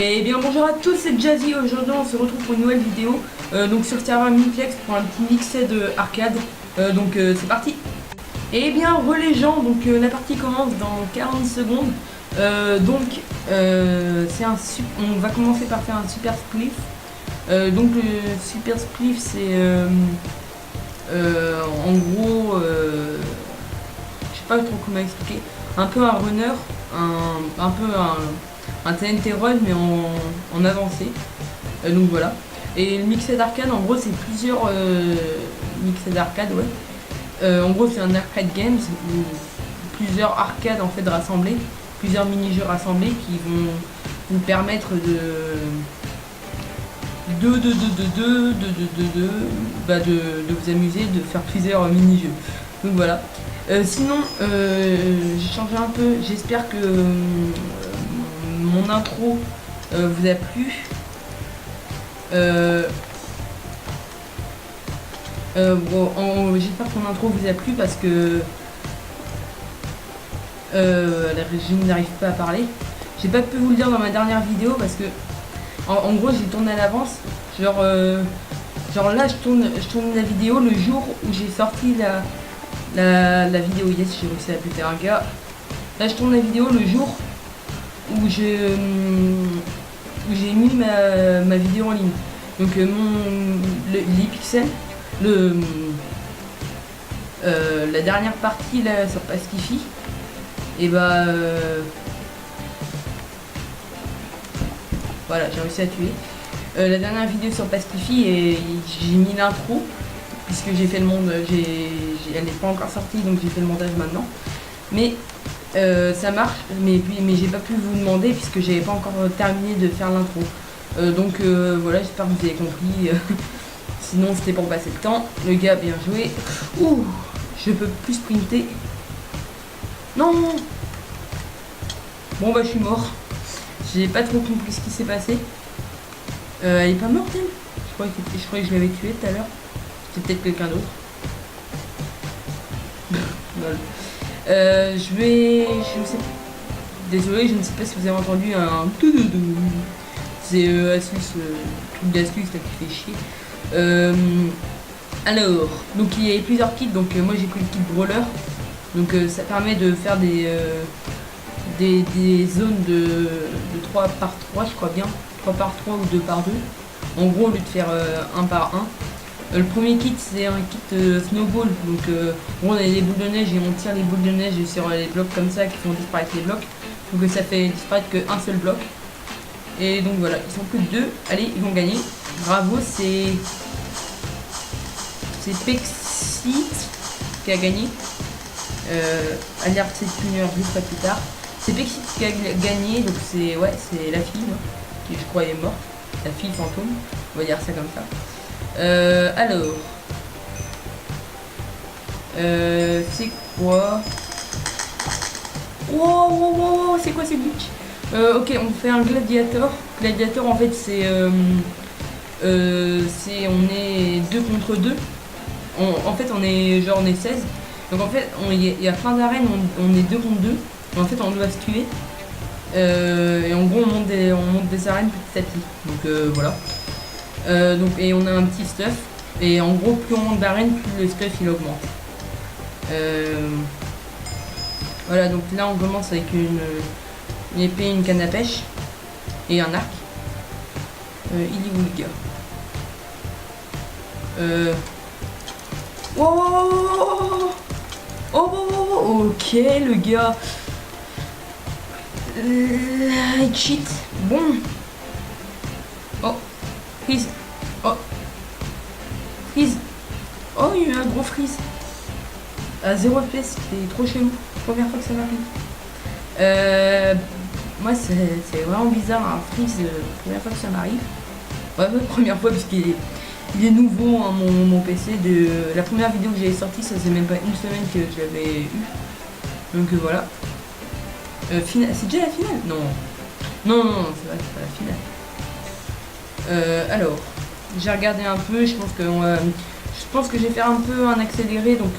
Et bien bonjour à tous, c'est Jazzy. Aujourd'hui on se retrouve pour une nouvelle vidéo donc sur le serveur Miniplex pour un petit mixet de arcade. C'est parti. Et bien les gens, la partie commence dans 40 secondes. On va commencer par faire un super spliff. Donc le super spliff c'est en gros je sais pas trop comment expliquer, un peu un runner, un TNT Run mais en avancé. Donc voilà. Et le mixet d'arcade en gros c'est plusieurs mixets d'arcade, ouais. En gros c'est un arcade game où plusieurs arcades en fait rassemblés, plusieurs mini-jeux rassemblés qui vont vous permettre de vous amuser, de faire plusieurs mini-jeux. Donc voilà. Sinon, j'ai changé un peu. J'espère que mon intro vous a plu. J'espère que mon intro vous a plu parce que je n'arrive pas à parler. J'ai pas pu vous le dire dans ma dernière vidéo parce que en gros j'ai tourné à l'avance. Genre là je tourne la vidéo le jour où j'ai sorti la vidéo. Yes, j'ai réussi à buter un gars. Là je tourne la vidéo le jour où j'ai mis ma vidéo en ligne. Donc les pixels, la dernière partie là sur Pastifi, et voilà, j'ai réussi à tuer. La dernière vidéo sur Pastifi et j'ai mis l'intro puisque j'ai fait le monde, elle n'est pas encore sortie donc j'ai fait le montage maintenant. Mais ça marche, mais j'ai pas pu vous demander puisque j'avais pas encore terminé de faire l'intro. Voilà, j'espère que vous avez compris. Sinon c'était pour passer le temps. Le gars bien joué. Ouh, je peux plus sprinter. Non. Bon je suis mort. J'ai pas trop compris ce qui s'est passé. Elle est pas morte elle. Je croyais que je l'avais tuée tout à l'heure. C'est peut-être quelqu'un d'autre. Je sais. Désolé, je ne sais pas si vous avez entendu un c'est Asus, truc d'Asus là qui fait chier. Alors, donc il y a plusieurs kits, donc moi j'ai pris le kit brawler. Donc ça permet de faire des zones de 3 par 3, je crois bien. 3 par 3 ou 2 par 2. En gros, au lieu de faire 1 par 1. Le premier kit c'est un kit snowball, donc on a des boules de neige et on tire les boules de neige sur les blocs comme ça qui font disparaître les blocs. Donc ça fait disparaître qu'un seul bloc. Et donc voilà, ils sont plus que 2. Allez, ils vont gagner. Bravo, c'est Pexit qui a gagné. Alert c'est Junior juste pas plus tard. C'est Pexit qui a gagné, donc c'est la fille qui je crois est morte. La fille fantôme, on va dire ça comme ça. Alors, c'est quoi? Wow, c'est quoi ces glitch? Ok, on fait un gladiator. Gladiator en fait c'est on est 2 contre 2. En fait on est 16. Donc en fait il y a plein d'arènes, on est 2 contre 2. En fait on doit se tuer. Et en gros on monte des arènes petit à petit. Donc voilà. Et on a un petit stuff. Et en gros plus on monte d'arène, plus le stuff il augmente. Voilà, donc là on commence avec une épée, une canne à pêche et un arc. Il est où le gars? Ok le gars. Il cheat. Bon. Oh, freeze. Oh, freeze. Oh, il y a eu un gros freeze. À 0 FPS, c'est trop chelou. Première fois que ça m'arrive. Moi, c'est vraiment bizarre un freeze. Première fois que ça m'arrive. Ouais, première fois parce qu'il est nouveau, hein, mon PC. La première vidéo que j'avais sortie, ça faisait même pas une semaine que je l'avais eu. Donc voilà. C'est déjà la finale? Non, c'est vrai, c'est pas la finale. Alors, j'ai regardé un peu, je pense que je vais faire un peu un accéléré, donc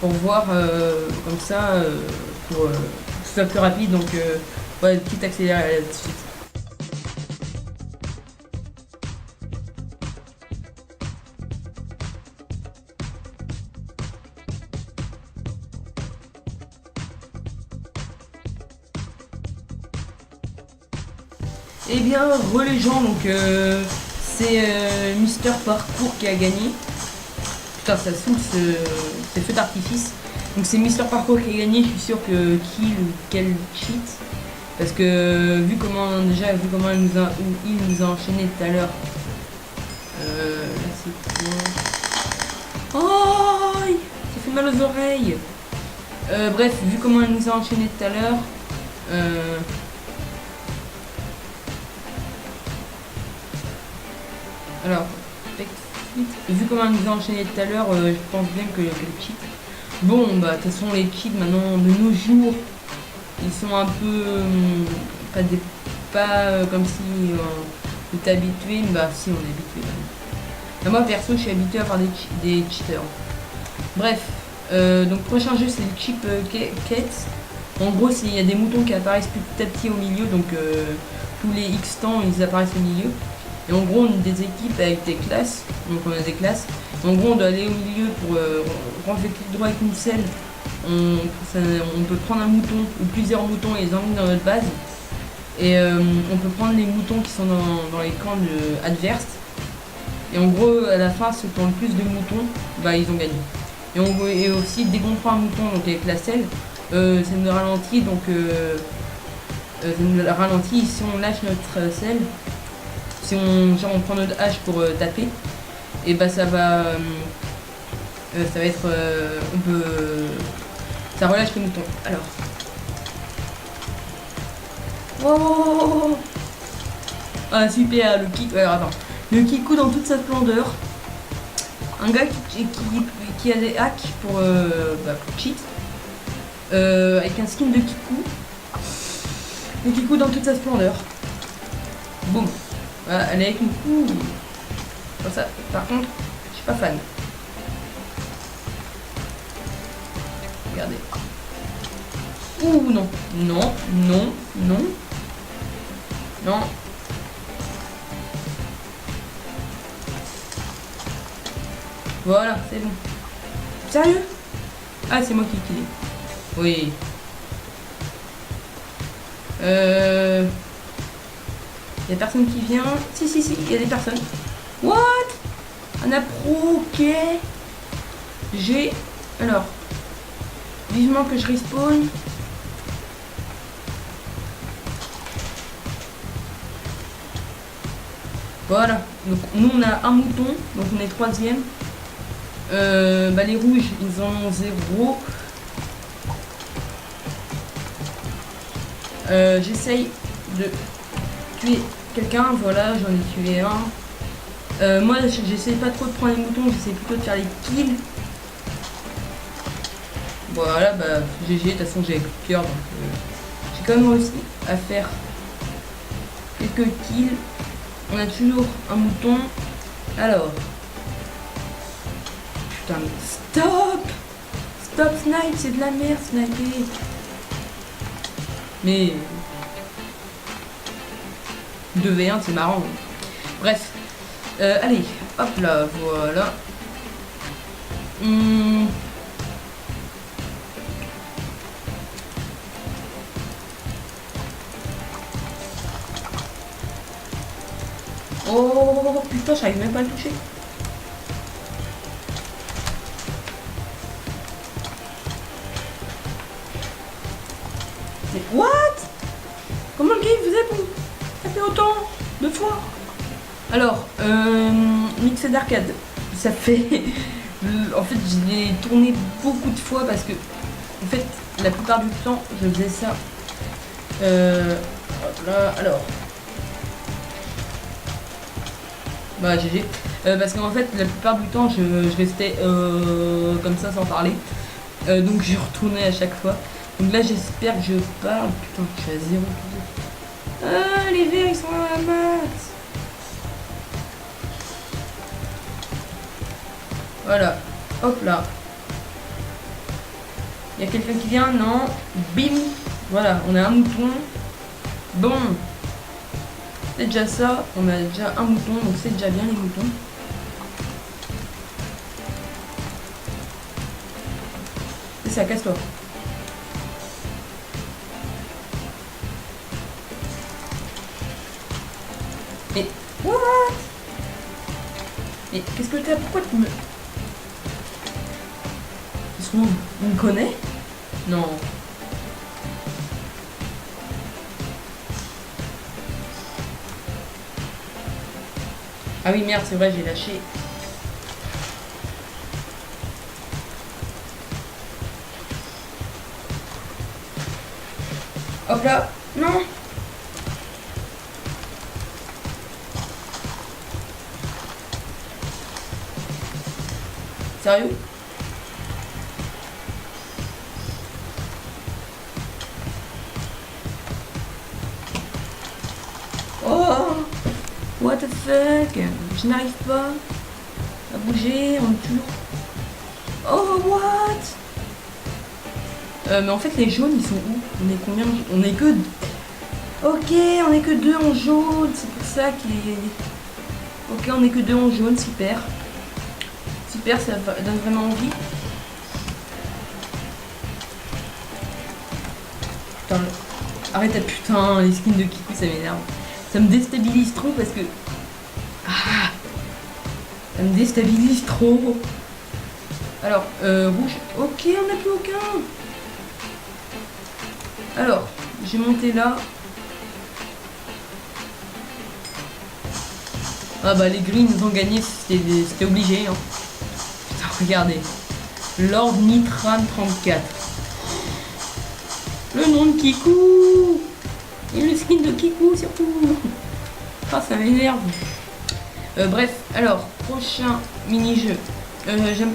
pour voir comme ça, pour que ce soit plus rapide. Donc Ouais, petit accéléré là, tout de suite. Eh bien, les gens, donc c'est Mister Parcours qui a gagné. Putain, ça saoule ce feu d'artifice. Donc c'est Mister Parcours qui a gagné, je suis sûr que kill ou quel cheat. Parce que vu comment il nous a enchaîné tout à l'heure. Là c'est quoi? Oh, ça fait mal aux oreilles. Bref, vu comment il nous a enchaîné tout à l'heure. Alors, vu comment il nous a enchaîné tout à l'heure, je pense bien que le cheat. Bon, bah, de toute façon, les cheats maintenant, de nos jours, ils sont un peu. Pas comme si on était habitué, mais bah, si, on est habitué. Bah, moi, perso, je suis habitué à avoir des cheaters. Bref, donc, prochain jeu, c'est le Chip Cats. En gros, il y a des moutons qui apparaissent petit à petit au milieu, donc tous les X temps, ils apparaissent au milieu. Et en gros, on a des équipes avec des classes, donc on a des classes. En gros, on doit aller au milieu pour quand on fait clic droit avec une selle, on peut prendre un mouton ou plusieurs moutons et les emmener dans notre base. Et on peut prendre les moutons qui sont dans les camps adverses. Et en gros, à la fin, ceux qui ont le plus de moutons, bah ils ont gagné. Et aussi, dès qu'on prend un mouton donc avec la selle, ça nous ralentit, donc ça nous ralentit si on lâche notre selle. Si on prend notre hache pour taper, et bah ça va être ça relâche le mouton. Alors, oh, ah super, le kick. Alors attends, le kikou dans toute sa splendeur. Un gars qui a des hacks pour cheat, avec un skin de kikou. Le kikou dans toute sa splendeur. Boum. Voilà, elle est avec une coup. Comme ça, par contre, je suis pas fan. Regardez. Ouh non. Non, non, non. Non. Voilà, c'est bon. Sérieux? Ah, c'est moi qui l'ai killé. Oui. Il y a personne qui vient. Si, il y a des personnes. What? Un appro, ok. Alors. Vivement que je respawn. Voilà. Donc nous on a un mouton. Donc on est troisième. Les rouges, ils en ont 0. J'essaye de tuer quelqu'un, voilà, j'en ai tué un. Moi, j'essaie pas trop de prendre les moutons, j'essaie plutôt de faire les kills. Voilà, bah, GG, de toute façon, j'ai coup de cœur, donc j'ai quand même réussi à faire quelques kills. On a toujours un mouton. Alors. Putain, mais stop! Stop, snipe, c'est de la merde, sniper. Mais 2v1, c'est marrant. Bref. Allez, hop là, voilà. Oh putain, j'arrive même pas à le toucher. Mais what? Comment le game faisait pour taper autant de fois? Alors, mixé d'arcade, ça fait... En fait, je l'ai tourné beaucoup de fois parce que, en fait, la plupart du temps, je faisais ça. Hop là, alors... Bah GG. Parce qu'en fait la plupart du temps je restais comme ça sans parler. Donc je retournais à chaque fois. Donc là j'espère que je parle. Putain je suis à 0. Ah les verts ils sont à la max. Voilà. Hop là. Il y a quelqu'un qui vient? Non. Bim. Voilà, on a un mouton. Bon. C'est déjà ça. On a déjà un mouton, donc c'est déjà bien les moutons. C'est ça, casse-toi. Et... What? Et qu'est-ce que t'as? Pourquoi tu me... Est-ce qu'on me connaît? Non. Ah oui, merde, c'est vrai, j'ai lâché. Hop là. Non. Sérieux? Oh! What the fuck? Je n'arrive pas à bouger, on est toujours... Oh, what? Mais en fait, les jaunes, ils sont où? On est combien? On est que... Ok, on est que 2 en jaune, c'est pour ça qu'il est... Ok, on est que 2 en jaune, super. Super, ça donne vraiment envie. Putain, arrête, putain, les skins de Kikou, ça m'énerve. Ça me déstabilise trop parce que... Ah, ça me déstabilise trop. Alors, rouge. Ok, on n'a plus aucun. Alors, j'ai monté là. Ah bah les greens ont gagné, c'était obligé. Hein. Putain, regardez. Lord Nitram 34. Le nom de Kikou. Et le skin de Kikou surtout. Ah, ça m'énerve. Bref, alors, prochain mini-jeu. J'aime...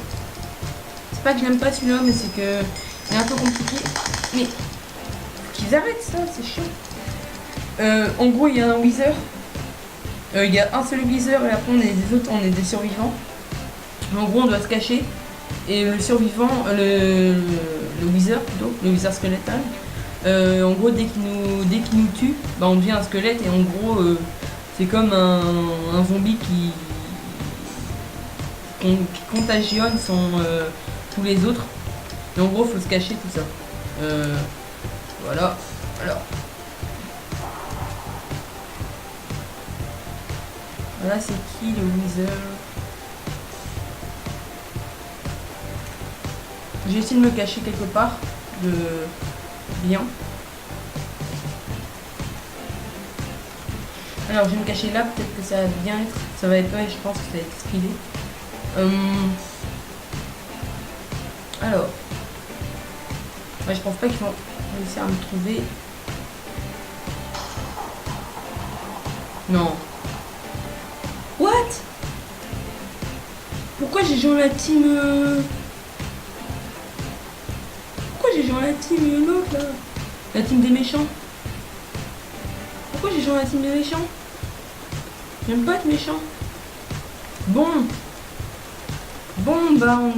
C'est pas que j'aime pas celui-là, mais c'est que... Il est un peu compliqué. Mais... Qu'ils arrêtent ça, c'est chiant. En gros, il y a un wither. Il y a un seul wither et après on est des autres, on est des survivants. En gros, on doit se cacher. Et le survivant, le wither plutôt, le wither squelettal. En gros, dès qu'il nous tue, bah, on devient un squelette et en gros, c'est comme un zombie qui contagionne tous les autres. Et en gros, faut se cacher tout ça. Voilà. Alors. Voilà, c'est qui le wither? J'ai essayé de me cacher quelque part. De bien. Alors, je vais me cacher là. Peut-être que ça va bien être. Ça va être. Ouais, je pense que ça va être stylé. Alors. Ouais, je pense pas qu'ils vont réussir à me trouver. Non. What? Pourquoi j'ai joué la team... Pourquoi j'ai joué la team l'autre là? La team des méchants. Pourquoi j'ai joué la team des méchants? J'aime pas être méchant. Bon. Bon bah on...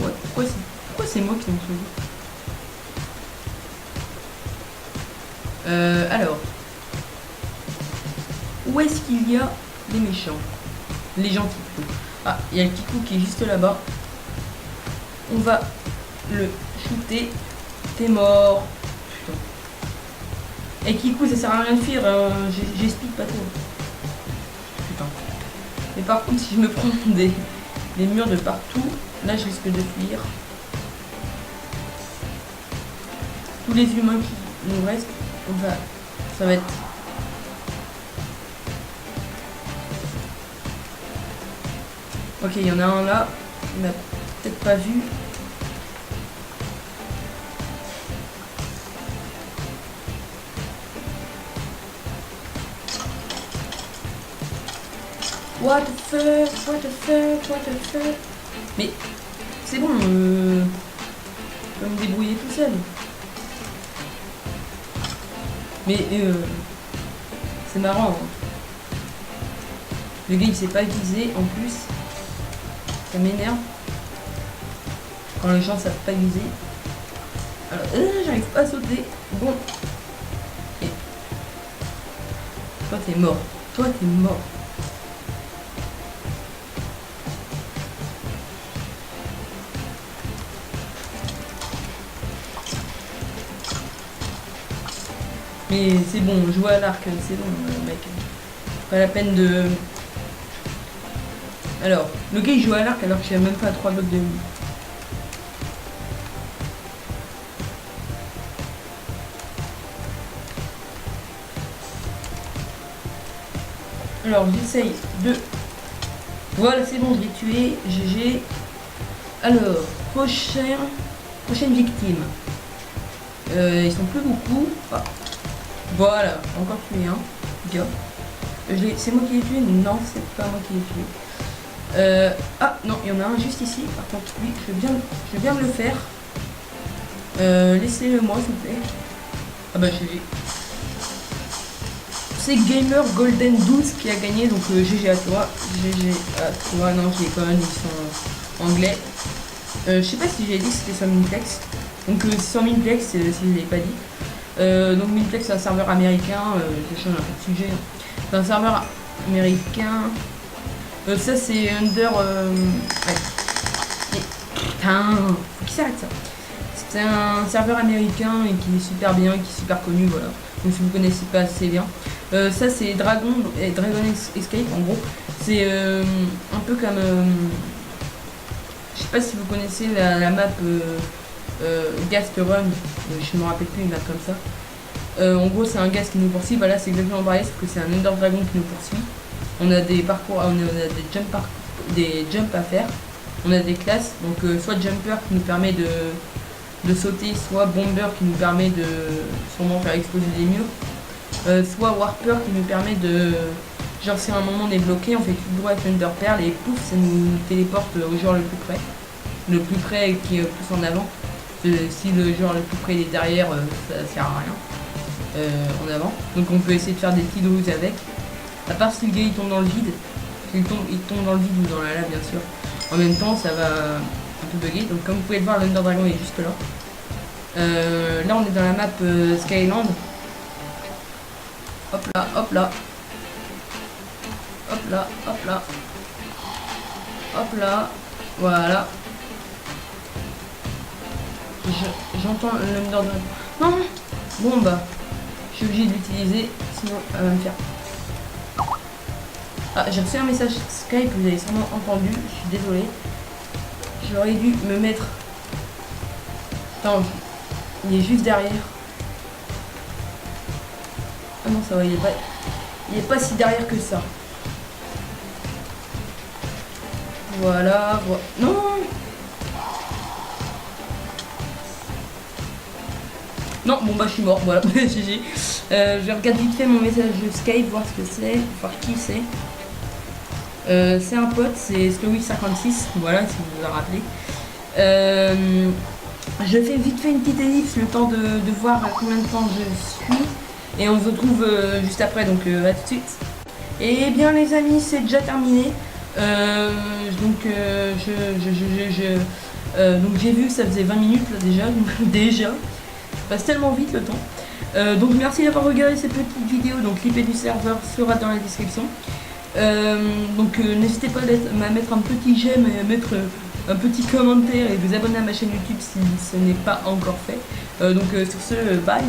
Ouais, pourquoi c'est moi qui m'en souviens? Alors. Où est-ce qu'il y a les méchants? Les gentils plutôt. Ah, il y a le Kikou qui est juste là-bas. On va le shooter. T'es mort. Putain. Et Kikou, ça sert à rien de fuir. J'explique pas trop. Putain. Mais par contre, si je me prends des murs de partout, là je risque de fuir. Tous les humains qui nous restent, ça va être... Ok, il y en a un là, il m'a peut-être pas vu. What the fuck, what the fuck, what the fuck. Mais c'est bon, je peux me débrouiller tout seul. Mais c'est marrant. Hein. Le gars il sait pas viser en plus. Ça m'énerve. Quand les gens savent pas viser. Alors, j'arrive pas à sauter. Bon. Et... Toi t'es mort. Toi t'es mort. Mais c'est bon, jouer à l'arc, c'est bon, mec. Pas la peine de... Alors, le gars il joue à l'arc alors que j'ai même pas 3 blocs de vie. Alors j'essaye de... Voilà, c'est bon, je l'ai tué. GG. Alors, prochaine victime. Ils sont plus beaucoup. Ah. Voilà, encore tué un. Gars. C'est moi qui l'ai tué? Non, c'est pas moi qui l'ai tué. Ah non, il y en a un juste ici. Par contre, lui, je vais bien me le faire. Laissez-le moi, s'il vous plaît. Ah bah GG. C'est Gamer Golden 12 qui a gagné, donc GG à toi. GG à toi. Non, je déconne, ils sont anglais. Je sais pas si j'ai dit que c'était sur Minplex. Donc sur Minplex, si je ne l'ai pas dit. Donc Minplex c'est un serveur américain. Je change un peu de sujet. C'est un serveur américain. Ça c'est Under... Ouais. Putain, faut qu'il s'arrête ça. C'est un serveur américain et qui est super bien, qui est super connu, voilà. Donc si vous connaissez pas, c'est bien. Ça c'est Dragon Escape en gros. C'est un peu comme... je sais pas si vous connaissez la map Ghast Run. Je me rappelle plus une map comme ça. En gros c'est un gaz qui nous poursuit. Voilà, c'est exactement pareil, sauf que c'est un Ender Dragon qui nous poursuit. On a des parcours, on a des jumps à faire. On a des classes, donc soit Jumper qui nous permet de sauter, soit Bomber qui nous permet de sûrement faire exploser des murs, soit Warper qui nous permet de... Genre si à un moment on est bloqué, on fait tout droit avec Thunder Pearl et pouf, ça nous téléporte au joueur le plus près. Le plus près qui est plus en avant. Si le joueur le plus près il est derrière, ça sert à rien. En avant. Donc on peut essayer de faire des petits doses avec. À part si le gars il tombe dans le vide. Il tombe dans le vide ou dans la lave bien sûr. En même temps ça va un peu bugger. Donc comme vous pouvez le voir, l'Under Dragon est juste là. Là on est dans la map Skyland. Hop là, hop là. Hop là, hop là. Hop là. Voilà. J'entends l'Under Dragon. Non. Bon bah. Je suis obligé de l'utiliser. Sinon elle va me faire... Ah, j'ai reçu un message Skype, vous avez sûrement entendu, je suis désolé. J'aurais dû me mettre... Attends, il est juste derrière. Ah non, ça va, il est pas si derrière que ça. Voilà, voilà. Non! Non, bon bah je suis mort, voilà, GG. Je regarde vite fait mon message de Skype, voir ce que c'est, voir qui c'est. C'est un pote, c'est Slowy56, voilà, si vous vous en rappelez. Je fais vite fait une petite ellipse, le temps de voir combien de temps je suis. Et on se retrouve juste après, donc à tout de suite. Et bien les amis, c'est déjà terminé. Donc j'ai vu que ça faisait 20 minutes là déjà, déjà. Ça passe tellement vite le temps. Donc merci d'avoir regardé cette petite vidéo, donc l'IP du serveur sera dans la description. N'hésitez pas à mettre un petit j'aime et à mettre un petit commentaire et vous abonner à ma chaîne YouTube si ce n'est pas encore fait. Sur ce, bye.